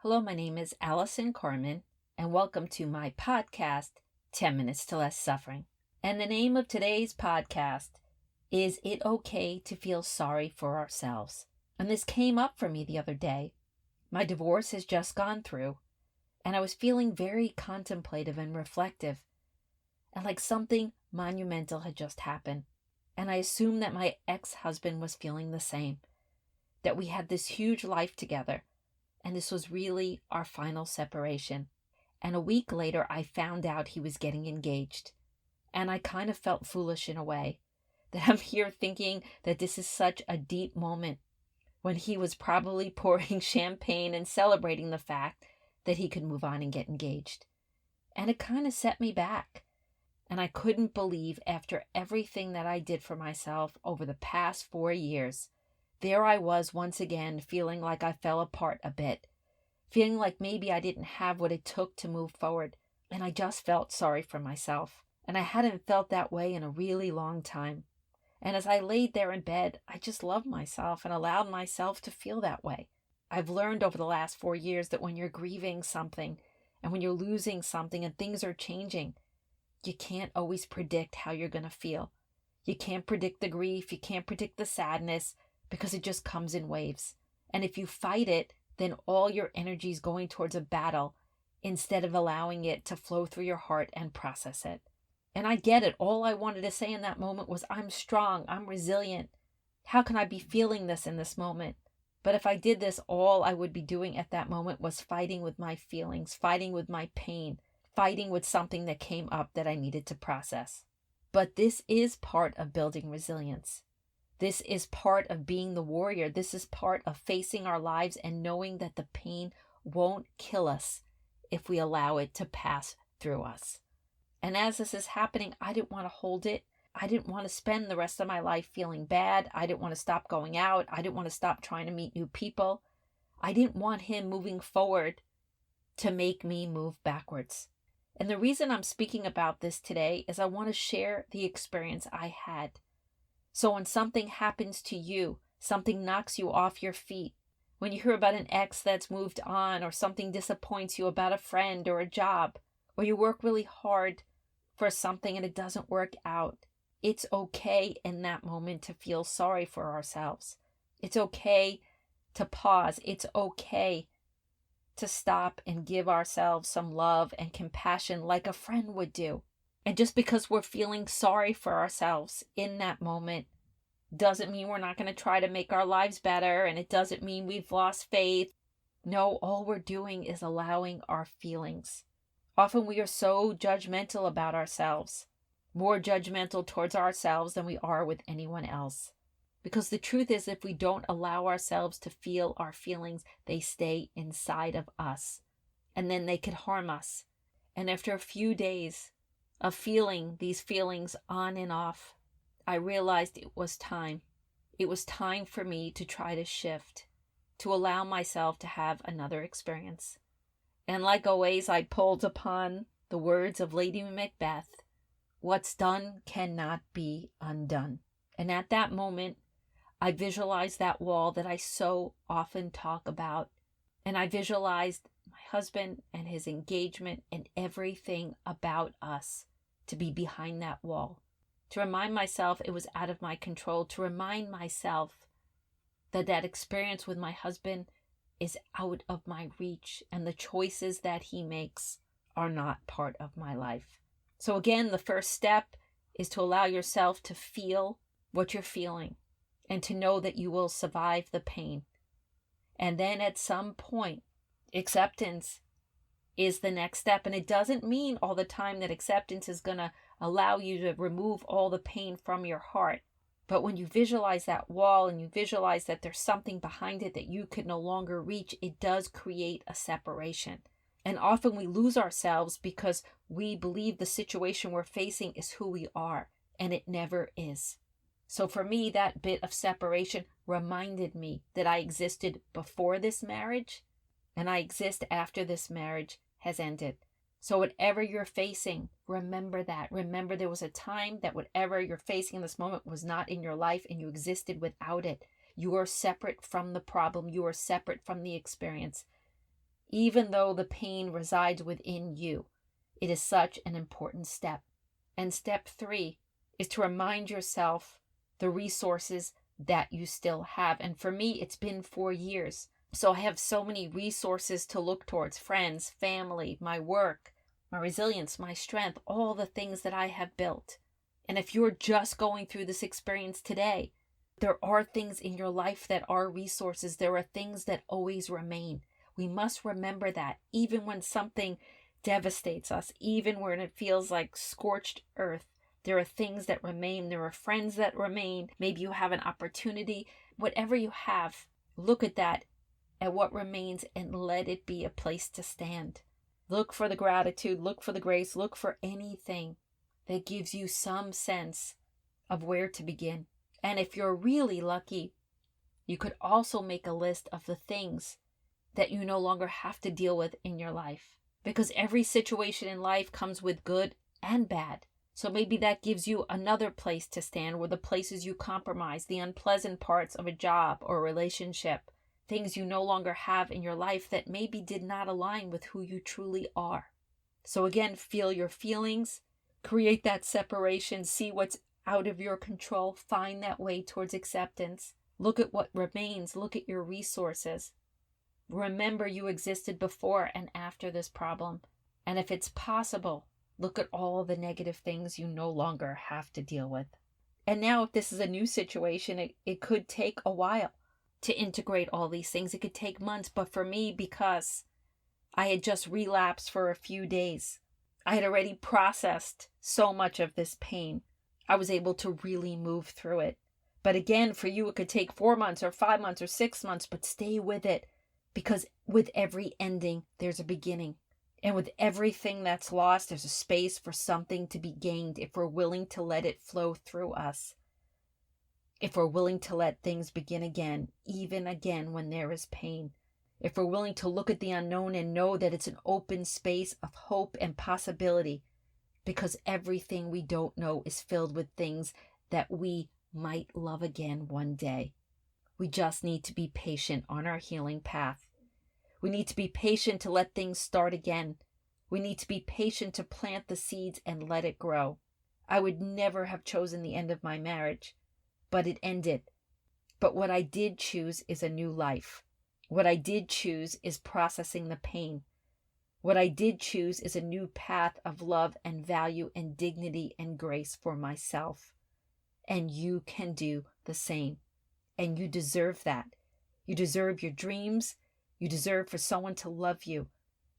Hello, my name is Allison Carmen, and welcome to my podcast, 10 Minutes to Less Suffering. And the name of today's podcast is It Okay to Feel Sorry for Ourselves? And this came up for me the other day. My divorce has just gone through, and I was feeling very contemplative and reflective, and like something monumental had just happened. And I assumed that my ex-husband was feeling the same, that we had this huge life together, and this was really our final separation. And a week later, I found out he was getting engaged. And I kind of felt foolish in a way, that I'm here thinking that this is such a deep moment when he was probably pouring champagne and celebrating the fact that he could move on and get engaged. And it kind of set me back. And I couldn't believe, after everything that I did for myself over the past 4 years, there I was once again feeling like I fell apart a bit, feeling like maybe I didn't have what it took to move forward, and I just felt sorry for myself. And I hadn't felt that way in a really long time. And as I laid there in bed, I just loved myself and allowed myself to feel that way. I've learned over the last 4 years that when you're grieving something and when you're losing something and things are changing, you can't always predict how you're going to feel. You can't predict the grief, you can't predict the sadness, because it just comes in waves. And if you fight it, then all your energy is going towards a battle instead of allowing it to flow through your heart and process it. And I get it. All I wanted to say in that moment was, I'm strong, I'm resilient. How can I be feeling this in this moment? But if I did this, all I would be doing at that moment was fighting with my feelings, fighting with my pain, fighting with something that came up that I needed to process. But this is part of building resilience. This is part of being the warrior. This is part of facing our lives and knowing that the pain won't kill us if we allow it to pass through us. And as this is happening, I didn't want to hold it. I didn't want to spend the rest of my life feeling bad. I didn't want to stop going out. I didn't want to stop trying to meet new people. I didn't want him moving forward to make me move backwards. And the reason I'm speaking about this today is I want to share the experience I had. So when something happens to you, something knocks you off your feet, when you hear about an ex that's moved on, or something disappoints you about a friend or a job, or you work really hard for something and it doesn't work out, it's okay in that moment to feel sorry for ourselves. It's okay to pause. It's okay to stop and give ourselves some love and compassion like a friend would do. And just because we're feeling sorry for ourselves in that moment doesn't mean we're not going to try to make our lives better, and it doesn't mean we've lost faith. No, all we're doing is allowing our feelings. Often we are so judgmental about ourselves, more judgmental towards ourselves than we are with anyone else. Because the truth is, if we don't allow ourselves to feel our feelings, they stay inside of us, and then they could harm us. And after a few days of feeling these feelings on and off, I realized it was time. It was time for me to try to shift, to allow myself to have another experience. And like always, I pulled upon the words of Lady Macbeth, "What's done cannot be undone." And at that moment, I visualized that wall that I so often talk about. And I visualized my husband and his engagement and everything about us to be behind that wall. To remind myself it was out of my control. To remind myself that that experience with my husband is out of my reach. And the choices that he makes are not part of my life. So again, the first step is to allow yourself to feel what you're feeling, and to know that you will survive the pain. And then at some point, acceptance is the next step. And it doesn't mean all the time that acceptance is going to allow you to remove all the pain from your heart. But when you visualize that wall and you visualize that there's something behind it that you could no longer reach, it does create a separation. And often we lose ourselves because we believe the situation we're facing is who we are, and it never is. So for me, that bit of separation reminded me that I existed before this marriage, and I exist after this marriage has ended. So whatever you're facing, remember that. Remember there was a time that whatever you're facing in this moment was not in your life, and you existed without it. You are separate from the problem. You are separate from the experience. even though the pain resides within you. It is such an important step. And step 3 is to remind yourself the resources that you still have. And for me, it's been 4 years. So I have so many resources to look towards: friends, family, my work, my resilience, my strength, all the things that I have built. And if you're just going through this experience today, there are things in your life that are resources. There are things that always remain. We must remember that even when something devastates us, even when it feels like scorched earth, there are things that remain. There are friends that remain. Maybe you have an opportunity. Whatever you have, look at that, at what remains, and let it be a place to stand. Look for the gratitude, look for the grace, look for anything that gives you some sense of where to begin. And if you're really lucky, you could also make a list of the things that you no longer have to deal with in your life. Because every situation in life comes with good and bad. So maybe that gives you another place to stand, where the places you compromise, the unpleasant parts of a job or a relationship, things you no longer have in your life that maybe did not align with who you truly are. So again, feel your feelings, create that separation, see what's out of your control, find that way towards acceptance. Look at what remains, look at your resources. Remember you existed before and after this problem. And if it's possible, look at all the negative things you no longer have to deal with. And now if this is a new situation, it could take a while to integrate all these things. It could take months. But for me, because I had just relapsed for a few days, I had already processed so much of this pain. I was able to really move through it. But again, for you, it could take 4 months or 5 months or 6 months, but stay with it. Because with every ending, there's a beginning. And with everything that's lost, there's a space for something to be gained if we're willing to let it flow through us. If we're willing to let things begin again, even again when there is pain. If we're willing to look at the unknown and know that it's an open space of hope and possibility. Because everything we don't know is filled with things that we might love again one day. We just need to be patient on our healing path. We need to be patient to let things start again. We need to be patient to plant the seeds and let it grow. I would never have chosen the end of my marriage, but it ended. But what I did choose is a new life. What I did choose is processing the pain. What I did choose is a new path of love and value and dignity and grace for myself. And you can do the same. And you deserve that. You deserve your dreams. You deserve for someone to love you.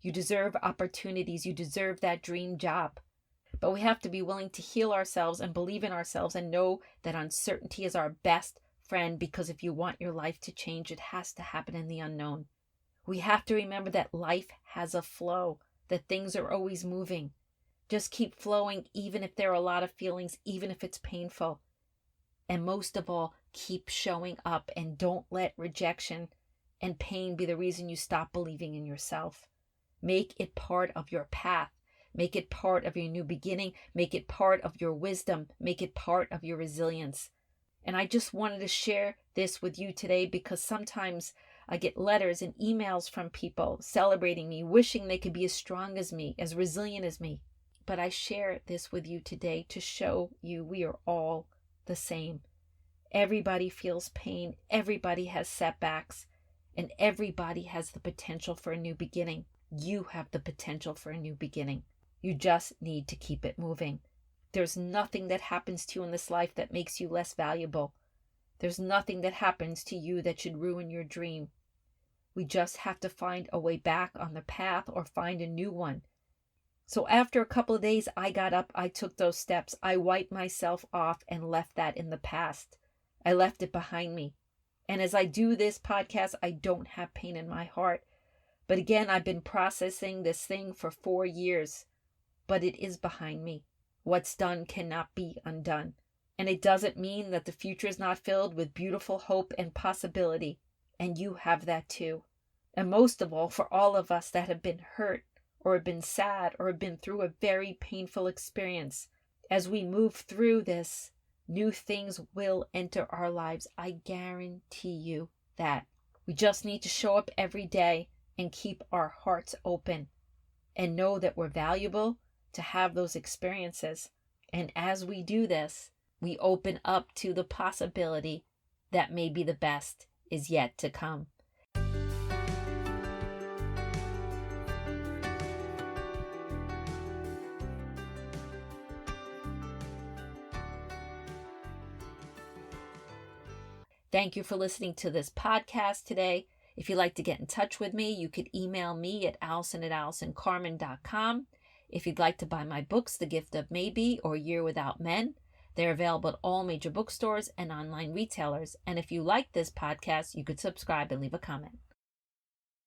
You deserve opportunities. You deserve that dream job. But we have to be willing to heal ourselves and believe in ourselves and know that uncertainty is our best friend, because if you want your life to change, it has to happen in the unknown. We have to remember that life has a flow, that things are always moving. Just keep flowing, even if there are a lot of feelings, even if it's painful. And most of all, keep showing up and don't let rejection and pain be the reason you stop believing in yourself. Make it part of your path. Make it part of your new beginning. Make it part of your wisdom. Make it part of your resilience. And I just wanted to share this with you today because sometimes I get letters and emails from people celebrating me, wishing they could be as strong as me, as resilient as me. But I share this with you today to show you we are all the same. Everybody feels pain. Everybody has setbacks. And everybody has the potential for a new beginning. You have the potential for a new beginning. You just need to keep it moving. There's nothing that happens to you in this life that makes you less valuable. There's nothing that happens to you that should ruin your dream. We just have to find a way back on the path or find a new one. So after a couple of days, I got up, I took those steps. I wiped myself off and left that in the past. I left it behind me. And as I do this podcast, I don't have pain in my heart. But again, I've been processing this thing for 4 years. But it is behind me. What's done cannot be undone. And it doesn't mean that the future is not filled with beautiful hope and possibility. And you have that too. And most of all, for all of us that have been hurt or have been sad or have been through a very painful experience, as we move through this, new things will enter our lives. I guarantee you that. We just need to show up every day and keep our hearts open and know that we're valuable to have those experiences. And as we do this, we open up to the possibility that maybe the best is yet to come. Thank you for listening to this podcast today. If you'd like to get in touch with me, you could email me at Allison@AllisonCarmen.com. If you'd like to buy my books, The Gift of Maybe or Year Without Men, they're available at all major bookstores and online retailers. And if you like this podcast, you could subscribe and leave a comment.